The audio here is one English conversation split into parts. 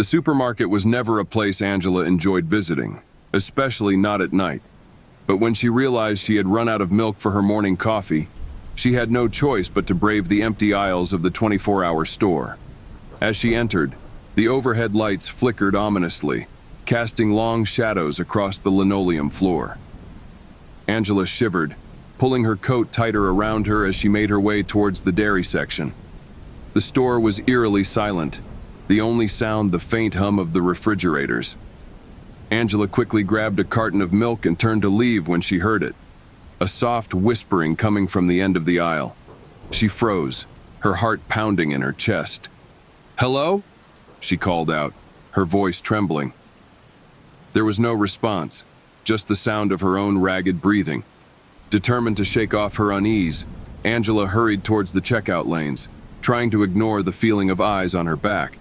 supermarket was never a place Angela enjoyed visiting, especially not at night. But when she realized she had run out of milk for her morning coffee, she had no choice but to brave the empty aisles of the 24-hour store. As she entered, the overhead lights flickered ominously, casting long shadows across the linoleum floor. Angela shivered, pulling her coat tighter around her as she made her way towards the dairy section. The store was eerily silent, the only sound the faint hum of the refrigerators. Angela quickly grabbed a carton of milk and turned to leave when she heard it, a soft whispering coming from the end of the aisle. She froze, her heart pounding in her chest. "Hello?" she called out, her voice trembling. There was no response, just the sound of her own ragged breathing. Determined to shake off her unease, Angela hurried towards the checkout lanes, trying to ignore the feeling of eyes on her back.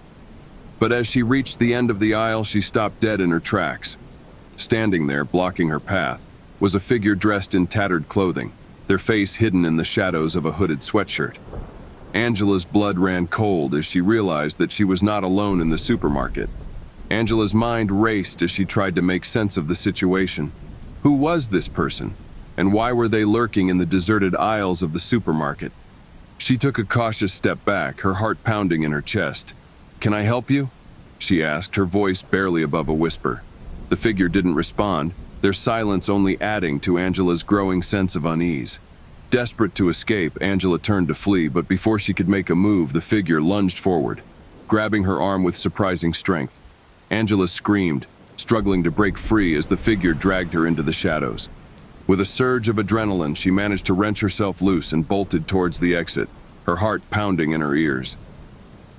But as she reached the end of the aisle, she stopped dead in her tracks. Standing there, blocking her path, was a figure dressed in tattered clothing, their face hidden in the shadows of a hooded sweatshirt. Angela's blood ran cold as she realized that she was not alone in the supermarket. Angela's mind raced as she tried to make sense of the situation. Who was this person? And why were they lurking in the deserted aisles of the supermarket? She took a cautious step back, her heart pounding in her chest. "Can I help you?" she asked, her voice barely above a whisper. The figure didn't respond, their silence only adding to Angela's growing sense of unease. Desperate to escape, Angela turned to flee, but before she could make a move, the figure lunged forward, grabbing her arm with surprising strength. Angela screamed, struggling to break free as the figure dragged her into the shadows. With a surge of adrenaline, she managed to wrench herself loose and bolted towards the exit, her heart pounding in her ears.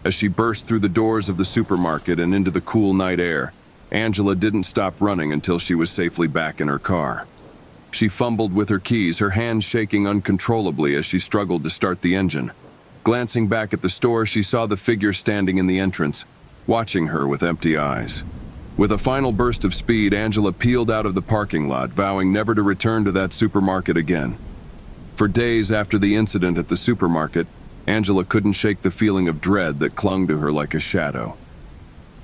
As she burst through the doors of the supermarket and into the cool night air, Angela didn't stop running until she was safely back in her car. She fumbled with her keys, her hands shaking uncontrollably as she struggled to start the engine. Glancing back at the store, she saw the figure standing in the entrance, watching her with empty eyes. With a final burst of speed, Angela peeled out of the parking lot, vowing never to return to that supermarket again. For days after the incident at the supermarket, Angela couldn't shake the feeling of dread that clung to her like a shadow.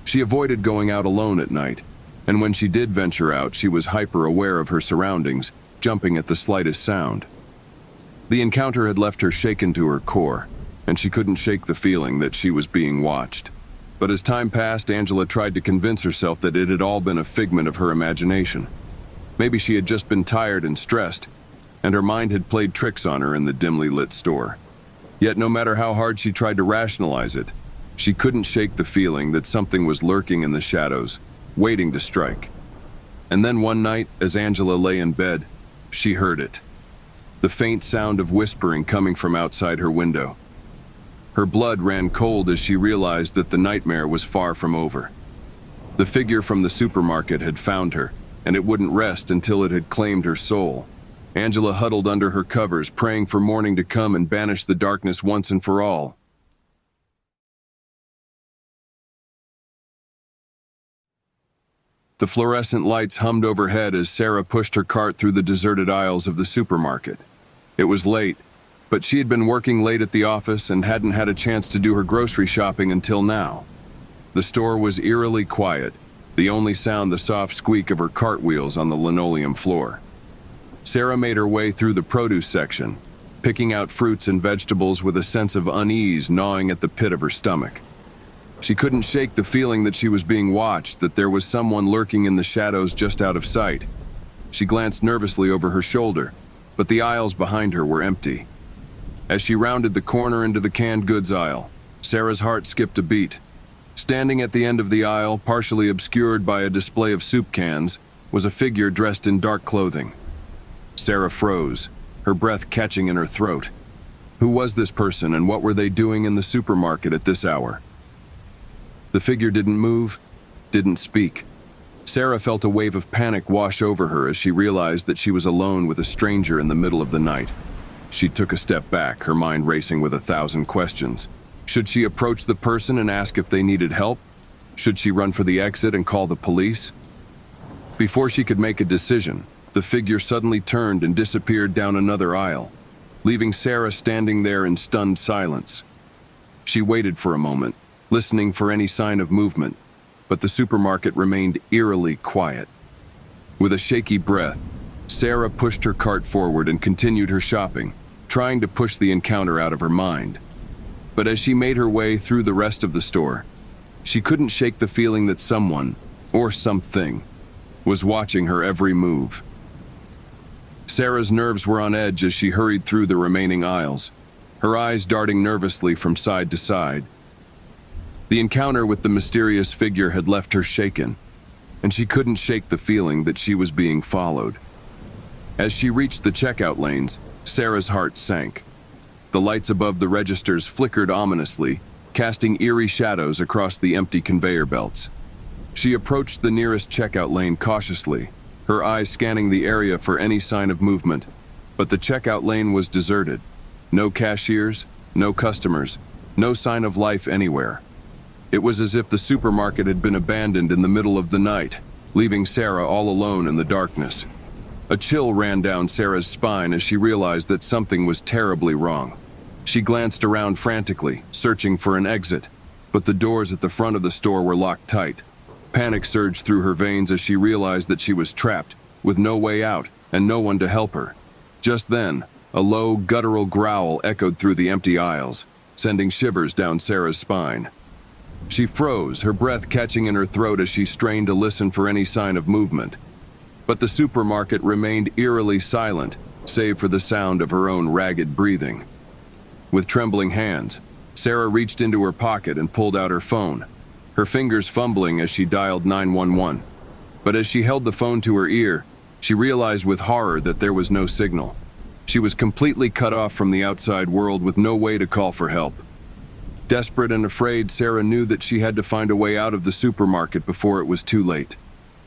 She avoided going out alone at night, and when she did venture out, she was hyper-aware of her surroundings, jumping at the slightest sound. The encounter had left her shaken to her core, and she couldn't shake the feeling that she was being watched. But as time passed, Angela tried to convince herself that it had all been a figment of her imagination. Maybe she had just been tired and stressed, and her mind had played tricks on her in the dimly lit store. Yet no matter how hard she tried to rationalize it, she couldn't shake the feeling that something was lurking in the shadows, waiting to strike. And then one night, as Angela lay in bed, she heard it. The faint sound of whispering coming from outside her window. Her blood ran cold as she realized that the nightmare was far from over. The figure from the supermarket had found her, and it wouldn't rest until it had claimed her soul. Angela huddled under her covers, praying for morning to come and banish the darkness once and for all. The fluorescent lights hummed overhead as Sarah pushed her cart through the deserted aisles of the supermarket. It was late, but she had been working late at the office and hadn't had a chance to do her grocery shopping until now. The store was eerily quiet, the only sound the soft squeak of her cartwheels on the linoleum floor. Sarah made her way through the produce section, picking out fruits and vegetables with a sense of unease gnawing at the pit of her stomach. She couldn't shake the feeling that she was being watched, that there was someone lurking in the shadows just out of sight. She glanced nervously over her shoulder, but the aisles behind her were empty. As she rounded the corner into the canned goods aisle, Sarah's heart skipped a beat. Standing at the end of the aisle, partially obscured by a display of soup cans, was a figure dressed in dark clothing. Sarah froze, her breath catching in her throat. Who was this person, and what were they doing in the supermarket at this hour? The figure didn't move, didn't speak. Sarah felt a wave of panic wash over her as she realized that she was alone with a stranger in the middle of the night. She took a step back, her mind racing with 1,000 questions. Should she approach the person and ask if they needed help? Should she run for the exit and call the police? Before she could make a decision, the figure suddenly turned and disappeared down another aisle, leaving Sarah standing there in stunned silence. She waited for a moment, listening for any sign of movement, but the supermarket remained eerily quiet. With a shaky breath, Sarah pushed her cart forward and continued her shopping, trying to push the encounter out of her mind. But as she made her way through the rest of the store, she couldn't shake the feeling that someone, or something, was watching her every move. Sarah's nerves were on edge as she hurried through the remaining aisles, her eyes darting nervously from side to side. The encounter with the mysterious figure had left her shaken, and she couldn't shake the feeling that she was being followed. As she reached the checkout lanes, Sarah's heart sank. The lights above the registers flickered ominously, casting eerie shadows across the empty conveyor belts. She approached the nearest checkout lane cautiously, her eyes scanning the area for any sign of movement, but the checkout lane was deserted. No cashiers, no customers, no sign of life anywhere. It was as if the supermarket had been abandoned in the middle of the night, leaving Sarah all alone in the darkness. A chill ran down Sarah's spine as she realized that something was terribly wrong. She glanced around frantically, searching for an exit, but the doors at the front of the store were locked tight. Panic surged through her veins as she realized that she was trapped, with no way out and no one to help her. Just then, a low, guttural growl echoed through the empty aisles, sending shivers down Sarah's spine. She froze, her breath catching in her throat as she strained to listen for any sign of movement. But the supermarket remained eerily silent, save for the sound of her own ragged breathing. With trembling hands, Sarah reached into her pocket and pulled out her phone, her fingers fumbling as she dialed 911. But as she held the phone to her ear, she realized with horror that there was no signal. She was completely cut off from the outside world with no way to call for help. Desperate and afraid, Sarah knew that she had to find a way out of the supermarket before it was too late.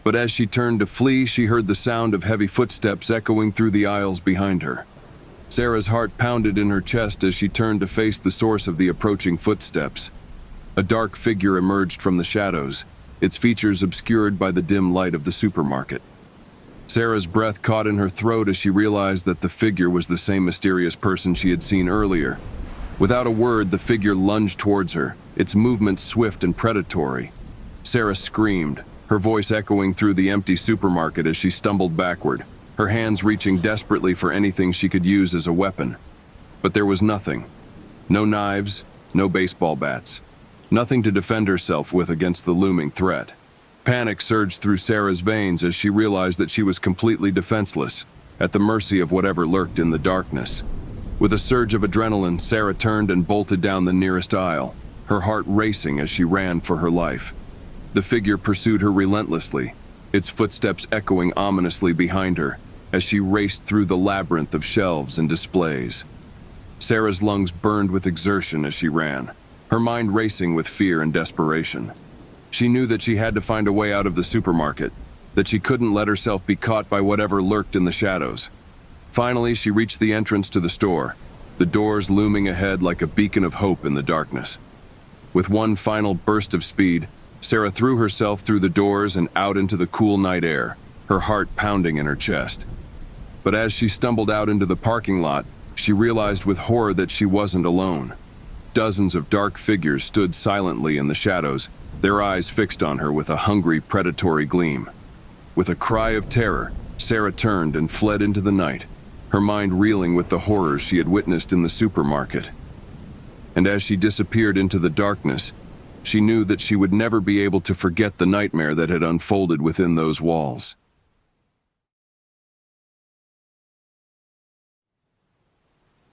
But as she turned to flee, she heard the sound of heavy footsteps echoing through the aisles behind her. Sarah's heart pounded in her chest as she turned to face the source of the approaching footsteps. A dark figure emerged from the shadows, its features obscured by the dim light of the supermarket. Sarah's breath caught in her throat as she realized that the figure was the same mysterious person she had seen earlier. Without a word, the figure lunged towards her, its movements swift and predatory. Sarah screamed, her voice echoing through the empty supermarket as she stumbled backward, her hands reaching desperately for anything she could use as a weapon. But there was nothing. No knives, no baseball bats. Nothing to defend herself with against the looming threat. Panic surged through Sarah's veins as she realized that she was completely defenseless, at the mercy of whatever lurked in the darkness. With a surge of adrenaline, Sarah turned and bolted down the nearest aisle, her heart racing as she ran for her life. The figure pursued her relentlessly, its footsteps echoing ominously behind her as she raced through the labyrinth of shelves and displays. Sarah's lungs burned with exertion as she ran, her mind racing with fear and desperation. She knew that she had to find a way out of the supermarket, that she couldn't let herself be caught by whatever lurked in the shadows. Finally, she reached the entrance to the store, the doors looming ahead like a beacon of hope in the darkness. With one final burst of speed, Sarah threw herself through the doors and out into the cool night air, her heart pounding in her chest. But as she stumbled out into the parking lot, she realized with horror that she wasn't alone. Dozens of dark figures stood silently in the shadows, their eyes fixed on her with a hungry, predatory gleam. With a cry of terror, Sarah turned and fled into the night, her mind reeling with the horrors she had witnessed in the supermarket. And as she disappeared into the darkness, she knew that she would never be able to forget the nightmare that had unfolded within those walls.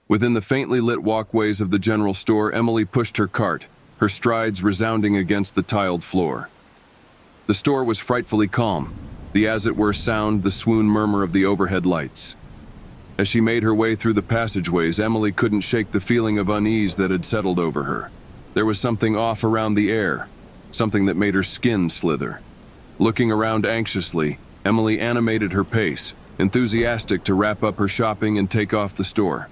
Within the faintly lit walkways of the general store, Emily pushed her cart, her strides resounding against the tiled floor. The store was frightfully calm, the as-it-were sound, the swoon murmur of the overhead lights. As she made her way through the passageways, Emily couldn't shake the feeling of unease that had settled over her. There was something off around the air, something that made her skin slither. Looking around anxiously, Emily animated her pace, enthusiastic to wrap up her shopping and take off the store.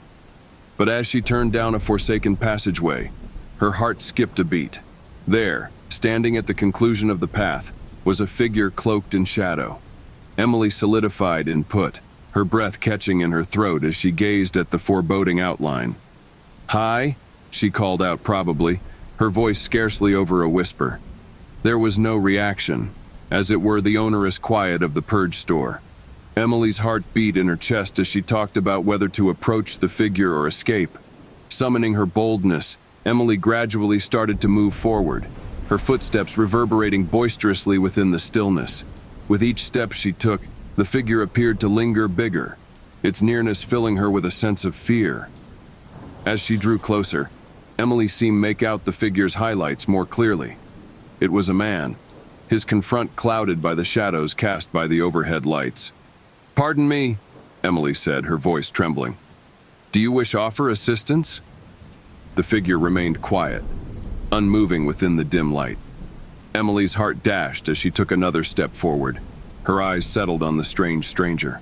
But as she turned down a forsaken passageway, her heart skipped a beat. There, standing at the conclusion of the path, was a figure cloaked in shadow. Emily solidified in put, her breath catching in her throat as she gazed at the foreboding outline. "Hi," she called out probably, her voice scarcely over a whisper. There was no reaction, as it were the onerous quiet of the purge store. Emily's heart beat in her chest as she talked about whether to approach the figure or escape. Summoning her boldness, Emily gradually started to move forward, her footsteps reverberating boisterously within the stillness. With each step she took, the figure appeared to linger bigger, its nearness filling her with a sense of fear. As she drew closer, Emily seemed to make out the figure's highlights more clearly. It was a man, his confront clouded by the shadows cast by the overhead lights. "Pardon me," Emily said, her voice trembling. "Do you wish to offer assistance?" The figure remained quiet, unmoving within the dim light. Emily's heart dashed as she took another step forward. Her eyes settled on the strange stranger.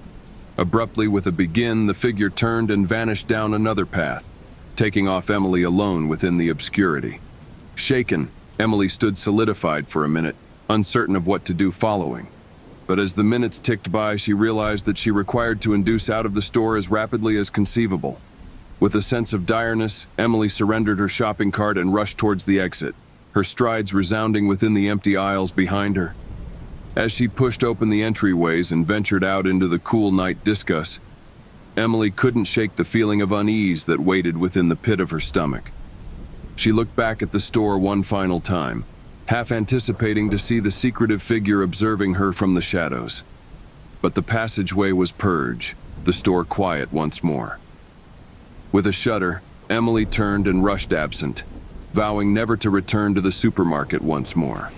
Abruptly, with a begin, the figure turned and vanished down another path, taking off Emily alone within the obscurity. Shaken, Emily stood solidified for a minute, uncertain of what to do following. But as the minutes ticked by, she realized that she required to induce out of the store as rapidly as conceivable. With a sense of direness, Emily surrendered her shopping cart and rushed towards the exit, her strides resounding within the empty aisles behind her. As she pushed open the entryways and ventured out into the cool night discus, Emily couldn't shake the feeling of unease that waited within the pit of her stomach. She looked back at the store one final time, half anticipating to see the secretive figure observing her from the shadows. But the passageway was purged, the store quiet once more. With a shudder, Emily turned and rushed absent, vowing never to return to the supermarket once more.